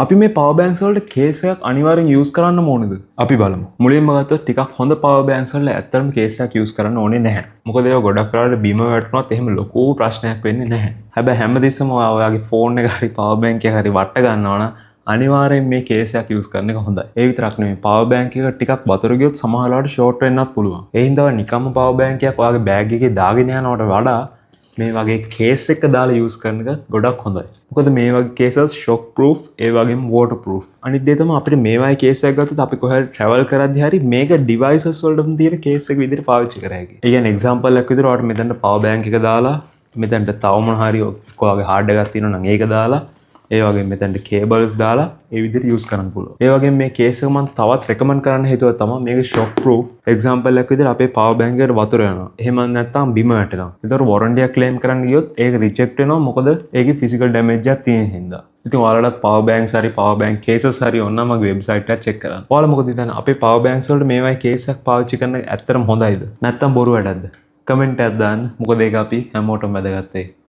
අපි මේ power banks වලට කේස් එකක් අනිවාර්යෙන් යූස් කරන්න ඕනේද? අපි බලමු. මුලින්ම ගත්තොත් ටිකක් හොඳ පවර් බැංක්ස් වල ඇත්තටම කේස් එකක් යූස් කරන්න ඕනේ නැහැ. මොකද ඒවා ගොඩක් වෙලාවට බිම වැටුණොත් එහෙම ලොකු ප්‍රශ්නයක් වෙන්නේ නැහැ. හැබැයි හැමදෙස්සම ඔයාගේ ෆෝන් එක හරි පවර් බැංක් එක හරි වට ගන්නවා නම් අනිවාර්යෙන් මේ කේස් එකක් යූස් කරන එක හොඳයි. ඒ විතරක් නෙමෙයි පවර් බැංක් එක ටිකක් වතුර ගියොත් සමහර වෙලාවට ෂෝට් වෙන්නත් පුළුවන්. ඒ හින්දා නිකම්ම පවර් බැංක් එකක් ඔයාගේ බෑග් එකේ දාගෙන යනවට වඩා මේ වගේ කේස් එක දාලා යූස් කරන එක ගොඩක් හොඳයි. මොකද මේ වගේ කේසස් ෂොක් ප්‍රූෆ් ඒ වගේම වෝටර් ප්‍රූෆ්. අනිත් දේ තමයි අපිට මේ වගේ කේස් එකක් ගත්තොත් අපි කොහේ ට්‍රැවල් කරද්දී හරි මේක ඩිවයිසස් වලටම තියෙන කේස් එක විදිහට පාවිච්චි කර හැකියි. ඒ කියන්නේ එක්සැම්පල් එකක් විදිහට ඔයාලට මෙතනට පවර් බැංක් එක දාලා මෙතනට තව මොන හරි ඔයාගේ හાર્ඩ් එකක් තියෙනවා නම් ඒක දාලා ඒ වගේ මෙතනට කේබල්ස් දාලා ඒ විදිහට යූස් කරන්න පුළුවන්. ඒ වගේම මේ කේස් එක මම තවත් රෙකමන්ඩ් කරන්න හේතුව තමයි මේක ෂොක් ප්‍රූෆ්. එක්සැම්පල් එකක් විදිහට අපේ පවර් බැංක් එකට වතුර යනවා. එහෙම නැත්නම් බිම වැටෙනවා. ඒතර වොරන්ටි එක ක්ලේම් කරන්න ගියොත් ඒක රිජෙක්ට් වෙනවා. මොකද ඒකේ ෆිසිකල් ඩැමේජ් එකක් තියෙන හින්දා. ඉතින් ඔයාලට පවර් බැංක්ස් හරි පවර් බැංක් කේසස් හරි ඕන නම් මගේ වෙබ්සයිට් එක චෙක් කරන්න. ඔයාලා මොකද හිතන්නේ අපේ පවර් බැංක්ස් වලට මේ වගේ කේස් එකක් පාවිච්චි කරන එක ඇත්තටම හොඳයිද? නැත්නම් බොරු වැඩක්ද? කමෙන්ට් එකක් දාන්න. මොකද ඒක අපි හැමෝටම වැදගත් වෙයි.